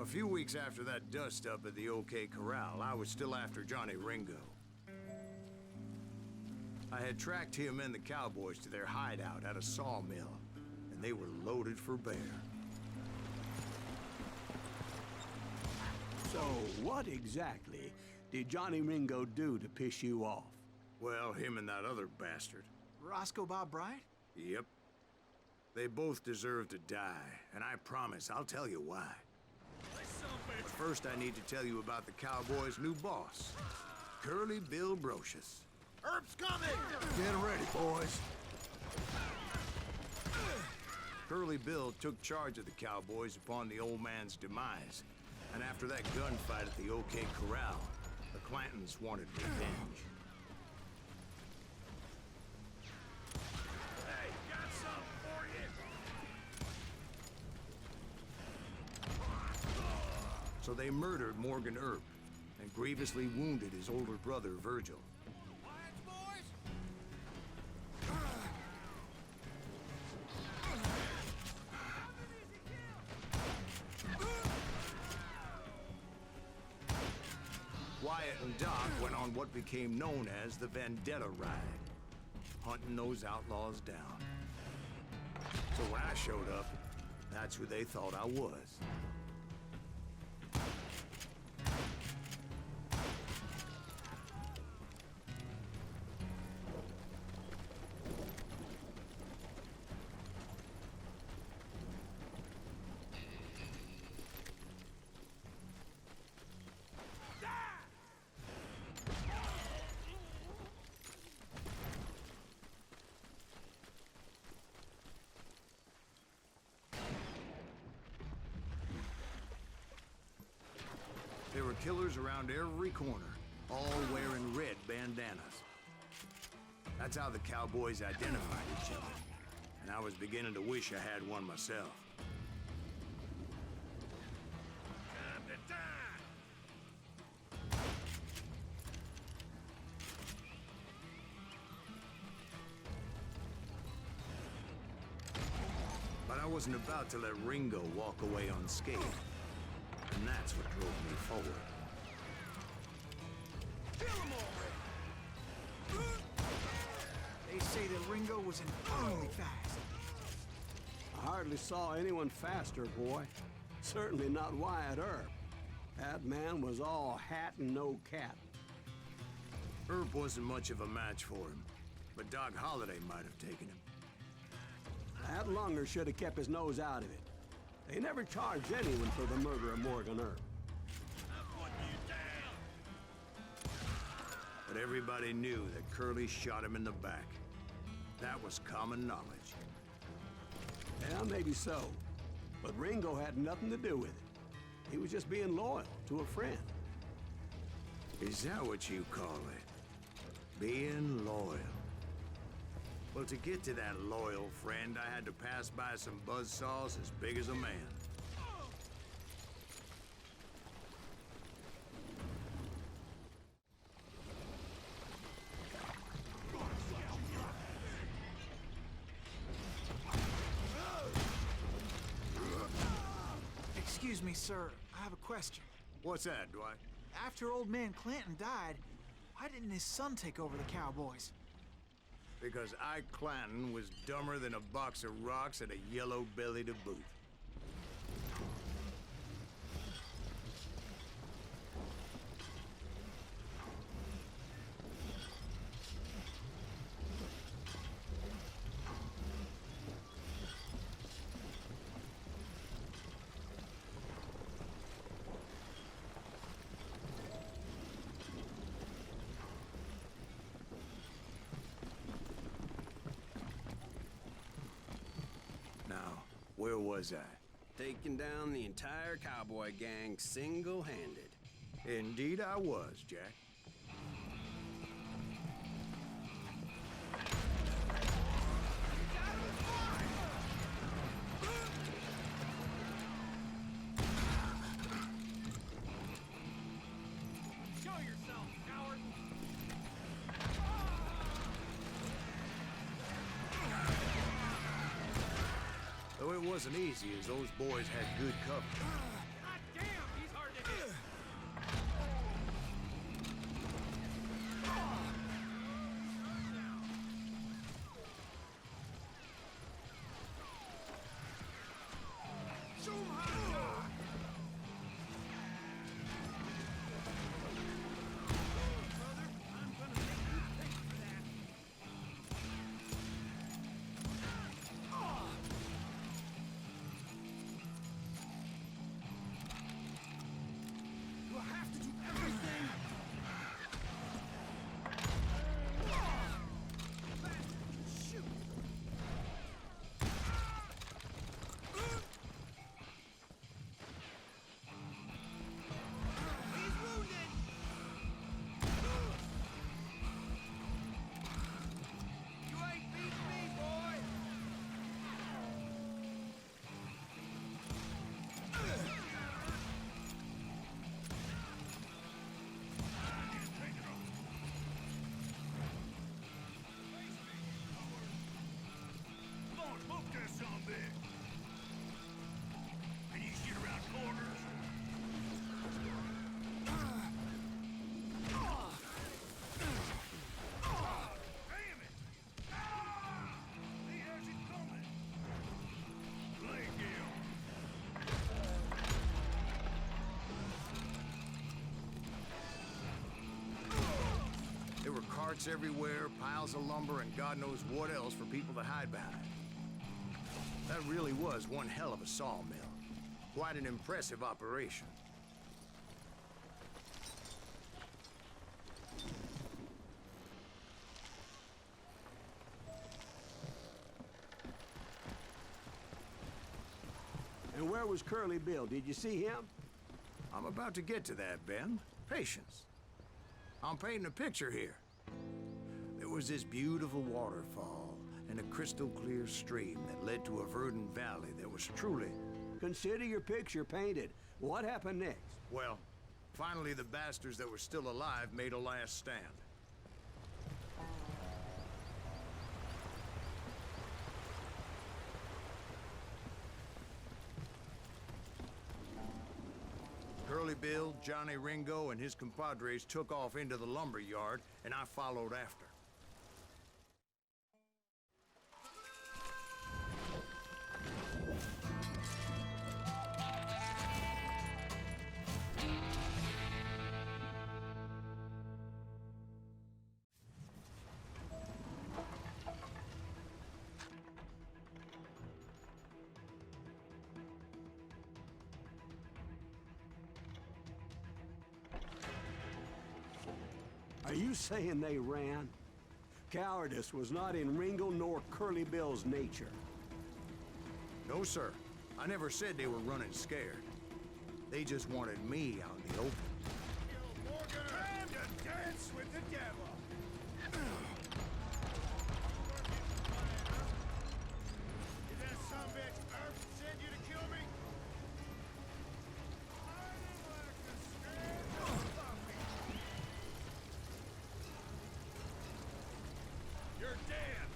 A few weeks after that dust-up at the OK Corral, I was still after Johnny Ringo. I had tracked him and the cowboys to their hideout at a sawmill, and they were loaded for bear. So, what exactly did Johnny Ringo do to piss you off? Well, him and that other bastard. Roscoe Bob Bryant? Yep. They both deserve to die, and I promise I'll tell you why. But first I need to tell you about the cowboys' new boss, Curly Bill Brocious. Herb's coming! Get ready, boys. Curly Bill took charge of the cowboys upon the old man's demise, and after that gunfight at the OK Corral, the Clantons wanted revenge. Hey, got something for you! So they murdered Morgan Earp and grievously wounded his older brother, Virgil. Quiet, boys! Wyatt and Doc went on what became known as the Vendetta Ride, hunting those outlaws down. So when I showed up, that's who they thought I was. There were killers around every corner, all wearing red bandanas. That's how the cowboys identified each other, and I was beginning to wish I had one myself. Time to die! But I wasn't about to let Ringo walk away unscathed, and that's what drove me forward. Kill him already! They say that Ringo was infernally fast. I hardly saw anyone faster, boy. Certainly not Wyatt Earp. That man was all hat and no cap. Earp wasn't much of a match for him, but Doc Holliday might have taken him. That lunger should have kept his nose out of it. They never charged anyone for the murder of Morgan Earp. I'm putting you down! But everybody knew that Curly shot him in the back. That was common knowledge. Yeah, maybe so. But Ringo had nothing to do with it. He was just being loyal to a friend. Is that what you call it? Being loyal. Well, to get to that loyal friend, I had to pass by some buzzsaws as big as a man. Excuse me, sir. I have a question. What's that, Dwight? After old man Clanton died, why didn't his son take over the cowboys? Because Ike Clanton was dumber than a box of rocks and a yellow belly to boot. Now, where was I? Taking down the entire cowboy gang single-handed. Indeed I was, Jack. Show yourself, coward! Though it wasn't easy, as those boys had good cover. God damn! Show 'em how to die! Brother, I'm gonna make you pay for that. Do I have to do everything? Shoot! He's wounded! You ain't beating me, boy! Come on, smoke that zombie! And you shoot around corners. Damn it! He has it coming. Play deal. There were carts everywhere, piles of lumber, and God knows what else for people to hide behind. That really was one hell of a sawmill. Quite an impressive operation. And where was Curly Bill? Did you see him? I'm about to get to that, Ben. Patience. I'm painting a picture here. There was this beautiful waterfall and a crystal clear stream that led to a verdant valley that was truly... Consider your picture painted. What happened next? Well, finally the bastards that were still alive made a last stand. Curly Bill, Johnny Ringo, and his compadres took off into the lumber yard, and I followed after. Are you saying they ran? Cowardice was not in Ringo nor Curly Bill's nature. No, sir. I never said they were running scared. They just wanted me out in the open. Time to dance with the devil! Did that sumbitch Earth send you to kill me? I didn't like to stand up me. You're dead!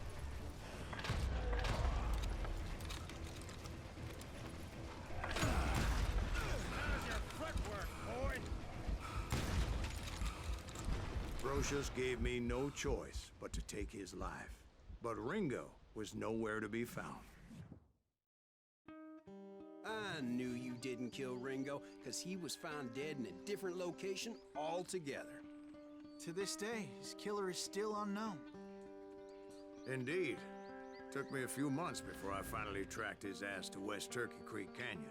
How's your footwork, boy? Brocious gave me no choice but to take his life. But Ringo was nowhere to be found. I knew you didn't kill Ringo, because he was found dead in a different location altogether. To this day, his killer is still unknown. Indeed. Took me a few months before I finally tracked his ass to West Turkey Creek Canyon.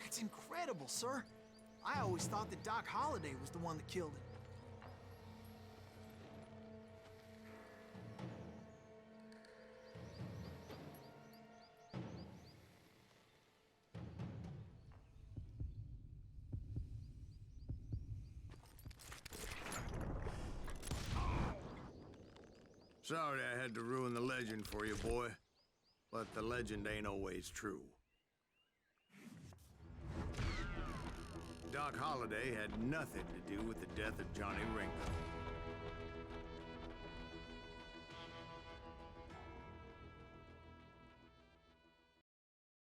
That's incredible, sir. I always thought that Doc Holliday was the one that killed him. Sorry I had to ruin the legend for you, boy. But the legend ain't always true. Doc Holliday had nothing to do with the death of Johnny Ringo.